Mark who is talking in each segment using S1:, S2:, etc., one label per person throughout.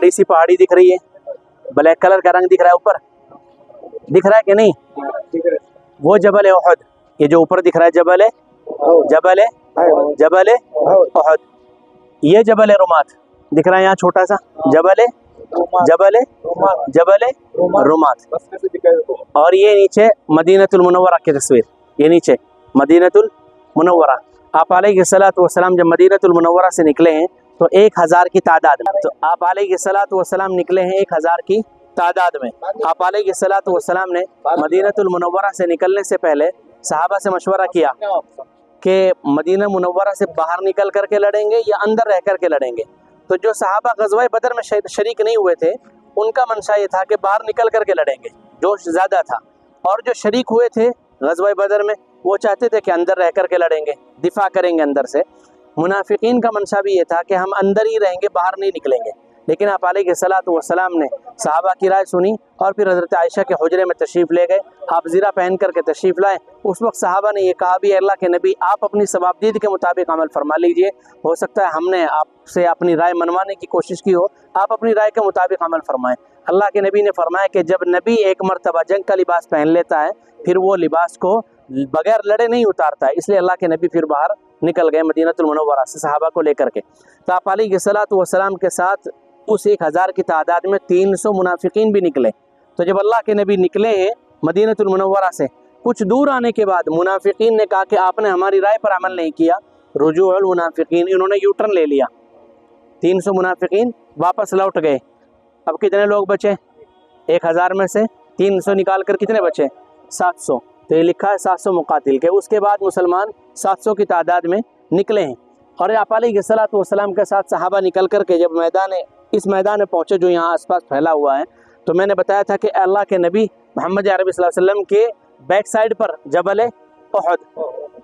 S1: बड़ी सी पहाड़ी दिख रही है, ब्लैक कलर का रंग दिख रहा है ऊपर, दिख रहा है कि नहीं? वो जबल है उहद। ये जो ऊपर दिख रहा है जबल है उहद। ये जबल है रुमात, दिख रहा है यहाँ छोटा सा जबल है रुमात। और ये नीचे मदीनतुल मुनव्वरा की तस्वीर, ये नीचे मदीनतुल मुनव्वरा। आप अलैहिस्सलातु वस्सलाम जब मदीनतुल मुनव्वरा से निकले हैं तो 1000 की तादाद में, तो आप अलैहिस्सलातु वस्सलाम निकले हैं 1000 की तादाद में। आप अलैहिस्सलातु वस्सलाम ने मदीनतुल मुनव्वरा से निकलने से पहले सहाबा से मशवरा किया कि मदीना मुनव्वरा से बाहर निकल करके लड़ेंगे या अंदर रह करके लड़ेंगे। तो जो सहाबा गज़वा बदर में शरीक नहीं हुए थे उनका मंशा ये था कि बाहर निकल करके लड़ेंगे, जोश ज़्यादा था। और जो शरीक हुए थे गज़वा बदर में वो चाहते थे कि अंदर रह करके लड़ेंगे, दिफा करेंगे अंदर से। मुनाफिकीन का मंशा भी ये था कि हम अंदर ही रहेंगे, बाहर नहीं निकलेंगे। लेकिन आप अलैहिस्सलातु वस्सलाम ने सहाबा की राय सुनी और फिर हज़रत आयशा के हुजरे में तशरीफ़ ले गए। आप ज़ीरा पहन करके तशरीफ़ लाए। उस वक्त सहाबा ने ये कहा भी, अल्लाह के नबी आप अपनी सवाबदीद के मुताबिक अमल फरमा लीजिए, हो सकता है हमने आपसे अपनी राय मनवाने की कोशिश की हो, आप अपनी राय के मुताबिक अमल फरमाएँ। अल्लाह के नबी ने फरमाया कि जब नबी एक मरतबा जंग का लिबास पहन लेता है फिर वो लिबास को बगैर लड़े नहीं उतारता है। इसलिए अल्लाह के नबी फिर बाहर निकल गए मदीनतुल मुनव्वरा से सहाबा को लेकर के। तो आप अलैहिस्सलातु वस्सलाम के साथ उस 1000 की तादाद में 300 मुनाफिकीन भी निकले। तो जब अल्लाह के नबी निकले हैं मदीनतुल मुनव्वरा से, कुछ दूर आने के बाद मुनाफिकीन ने कहा कि आपने हमारी राय पर अमल नहीं किया। रुजूउल मुनाफिकीन, इन्होंने यू टर्न ले लिया। 300 मुनाफिकीन वापस लौट गए। अब कितने लोग बचे? 1000 में से 300 निकाल कर कितने बचे? 700। तो ये लिखा है 700 मुकातिल के। उसके बाद मुसलमान 700 की तादाद में निकले हैं। और आप अलैहिस्सलातु वस्सलाम के साथ सहाबा निकल कर के जब इस मैदान में पहुँचे जो यहाँ आसपास फैला हुआ है, तो मैंने बताया था कि अल्लाह के नबी मोहम्मद अरबी सल्लल्लाहु अलैहि वसल्लम के बैक साइड पर जबल उहद,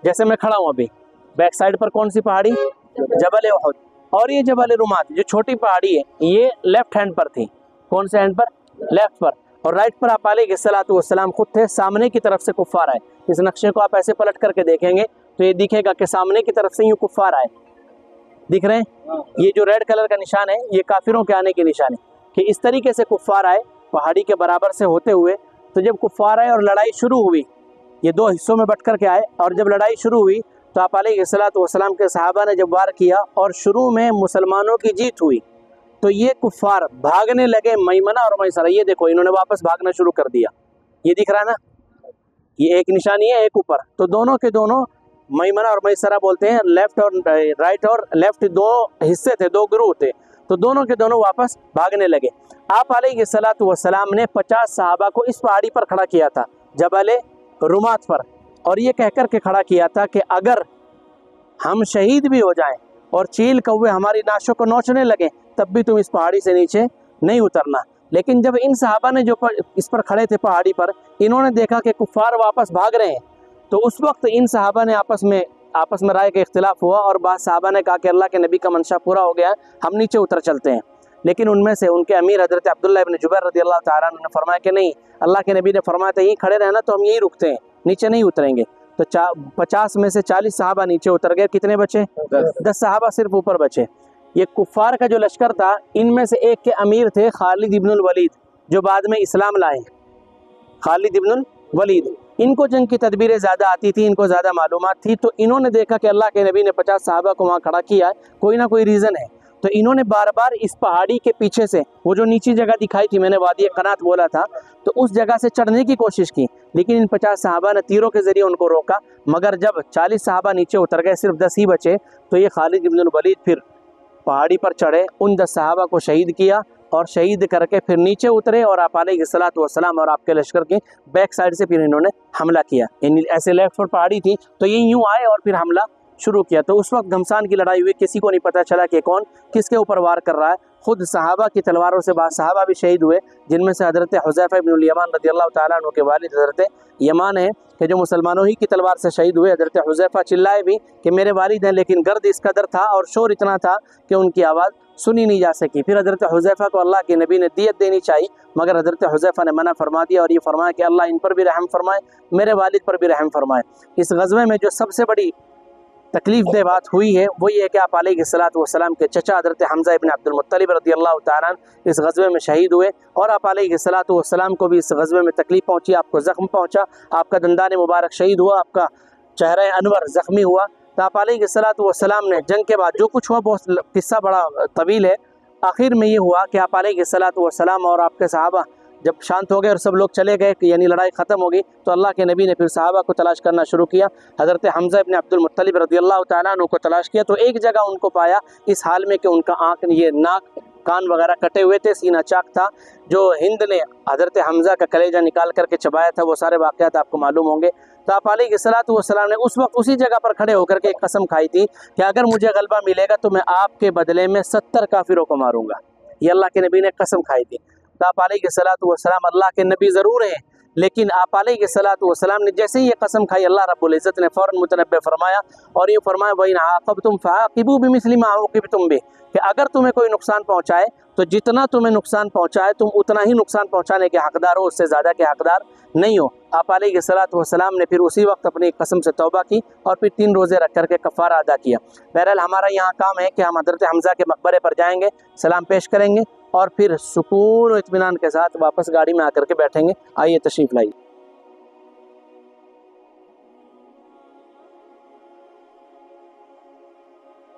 S1: जैसे मैं खड़ा हूँ अभी, बैक साइड पर कौन सी पहाड़ी? जबल उहद। और ये जबल रुमात जो छोटी पहाड़ी है ये लेफ्ट हैंड पर थी। कौन से हैंड पर? लेफ्ट पर। और राइट पर आप अलैहिस्सलातु वस्सलाम खुद थे। सामने की तरफ से कुफ्फार आए। इस नक्शे को आप ऐसे पलट करके देखेंगे तो ये दिखेगा कि सामने की तरफ से यूँ कुफ्फार आए, दिख रहे हैं? ये जो रेड कलर का निशान है ये काफिरों के आने के निशान है कि इस तरीके से कुफ्फार आए पहाड़ी के बराबर से होते हुए। तो जब कुफ्फार आए और लड़ाई शुरू हुई, ये 2 हिस्सों में बट कर के आए, और जब लड़ाई शुरू हुई तो आप अलैहिस्सलातु वस्सलाम के सहाबा ने जब वार किया और शुरू में मुसलमानों की जीत हुई तो ये कुफ्फार भागने लगे मैमना और मैसरा। ये देखो इन्होंने वापस भागना शुरू कर दिया, ये दिख रहा है ना, ये एक निशानी है एक ऊपर। तो दोनों के दोनों मैमना और मैसरा बोलते हैं, लेफ्ट और राइट और लेफ्ट 2 हिस्से थे, 2 ग्रुप थे। तो दोनों के दोनों वापस भागने लगे। आप अलैहिस्सलातु वस्सलाम ने 50 सहाबा को इस पहाड़ी पर खड़ा किया था, जबल रुमात पर, और ये कहकर के खड़ा किया था कि अगर हम शहीद भी हो जाएं और चील कौवे हमारी नाशों को नोचने लगे तब भी तुम इस पहाड़ी से नीचे नहीं उतरना। लेकिन जब इन सहाबा ने जो इस पर खड़े थे पहाड़ी पर, इन्होंने देखा कि कुफ्फार वापस भाग रहे हैं, तो उस वक्त इन सहाबा ने आपस में राय का इख्तिलाफ हुआ और बाद सहाबा ने कहा कि अल्लाह के नबी का मंशा पूरा हो गया, हम नीचे उतर चलते हैं। लेकिन उनमें से उनके अमीर हज़रत अब्दुल्लाह इब्न जुबैर रज़ियल्लाहु ताला अन्हु ने फरमाया कि नहीं, अल्लाह के नबी ने फरमाया था यहीं खड़े रहना, तो हम यहीं रुकते हैं, नीचे नहीं उतरेंगे। तो 50 में से 40 सहाबा नीचे उतर गए। कितने बचे? 10 सहाबा सिर्फ ऊपर बचे। ये कुफ्फार का जो लश्कर था इनमें से एक के अमीर थे खालिद इब्नुल वलीद, जो बाद में इस्लाम लाए। खालिद इब्नुल वलीद, इनको जंग की तदबीरें ज़्यादा आती थी, इनको ज़्यादा मालूमात थी। तो इन्होंने देखा कि अल्लाह के नबी ने 50 सहाबा को वहाँ खड़ा किया, कोई ना कोई रीज़न है। तो इन्होंने बार बार इस पहाड़ी के पीछे से, वो जो नीची जगह दिखाई थी, मैंने वादी क़नात बोला था, तो उस जगह से चढ़ने की कोशिश की। लेकिन इन 50 सहाबा ने तीरों के ज़रिए उनको रोका। मगर जब 40 सहाबा नीचे उतर गए, सिर्फ 10 ही बचे, तो ये खालिद इब्नुल वलीद फिर पहाड़ी पर चढ़े, उन 10 सहाबा को शहीद किया और शहीद करके फिर नीचे उतरे और आप अलैहिस्सलातु वस्सलाम और आपके लश्कर के बैक साइड से फिर इन्होंने हमला किया। यानी ऐसे लेफ्ट पर पहाड़ी थी तो ये यूँ आए और फिर हमला शुरू किया। तो उस वक्त घमसान की लड़ाई हुई, किसी को नहीं पता चला कि कौन किसके ऊपर वार कर रहा है। खुद सहाबा की तलवारों से बाद सहाबा भी शहीद हुए, जिनमें से हज़रत हुज़ैफ़ा इब्नुल यमान रज़ियल्लाहु ताला अन्हु के वालिद हज़रत यमान है कि जो मुसलमानों ही की तलवार से शहीद हुए। हज़रत हुज़ैफ़ा चिल्लाए भी कि मेरे वालिद हैं, लेकिन गर्द इस कदर था और शोर इतना था कि उनकी आवाज़ सुनी नहीं जा सकी। फिर हज़रत हुज़ैफ़ा को अल्लाह के नबी ने दियत देनी चाहिए, मगर हज़रत हुज़ैफ़ा ने मना फरमा दिया और ये फरमाया कि अल्लाह इन पर भी रहम फरमाए, मेरे वालिद पर भी रहम फरमाए। इस गज़वे में जो सबसे बड़ी तकलीफ दह बात हुई है वो ये है कि आप अलैहिस्सलातु वस्सलाम के चचा हज़रत हम्ज़ा इब्न अब्दुल मुत्तलिब रज़ियल्लाहु ताला अन्हु इस ग़ज़वे में शहीद हुए और आप अलैहिस्सलातु वस्सलाम को भी इस ग़ज़वे में तकलीफ पहुंची, आपको ज़ख्म पहुंचा, आपका दंदान मुबारक शहीद हुआ, आपका चेहरा अनवर ज़ख्मी हुआ। तो आप अलैहिस्सलातु वस्सलाम ने जंग के बाद जो कुछ हुआ, बहुत किस्सा बड़ा तवील है, आखिर में ये हुआ कि आप अलैहिस्सलातु वस्सलाम और आपके सहाबा जब शांत हो गए और सब लोग चले गए, यानी लड़ाई ख़त्म हो गई, तो अल्लाह के नबी ने फिर सहाबा को तलाश करना शुरू किया। हज़रत हम्ज़ा इब्न अब्दुल मुत्तलिब रज़ियल्लाहु ताला अन्हु को तलाश किया तो एक जगह उनको पाया, इस हाल में कि उनका आँख, ये नाक कान वगैरह कटे हुए थे, सीना चाक था। जो हिंद ने हज़रत हम्ज़ा का कलेजा निकाल करके चबाया था, वो सारे वाक़यात आपको मालूम होंगे। तो आप अलैहिस्सलातु वस्सलाम ने उस वक्त उसी जगह पर खड़े होकर के एक कसम खाई थी कि अगर मुझे गलबा मिलेगा तो मैं आपके बदले में 70 काफिरों को मारूंगा। ये अल्लाह के नबी ने कसम खाई थी। तो आप अलैहिस्सलातु वस्सलाम अल्लाह के नबी ज़रूर हैं, लेकिन आप अलैहिस्सलातु वस्सलाम ने जैसे ही ये कसम खाई, अल्लाह रब्बुल इज़्ज़त ने फ़ौरन मुतनब्बे फरमाया और ये फरमाया वइन आक़बतुम फ़आक़िबू बिमिस्लि मा उक़िबतुम बिह, कि अगर तुम्हें कोई नुकसान पहुँचाए तो जितना तुम्हें नुकसान पहुँचाए तुम उतना ही नुकसान पहुँचाने के हक़दार हो, उससे ज़्यादा के हक़दार नहीं हो। आप अलैहिस्सलातु वस्सलाम ने फिर उसी वक्त अपनी कसम से तौबा की और फिर 3 रोज़े रख करके कफ़ारा अदा किया। बहरहाल हमारा यहाँ काम है कि हम हज़रत हम्ज़ा के मकबरे पर जाएंगे, सलाम पेश करेंगे और फिर सुकून और इत्मीनान के साथ वापस गाड़ी में आकर के बैठेंगे। आइए तशरीफ़ लाइए।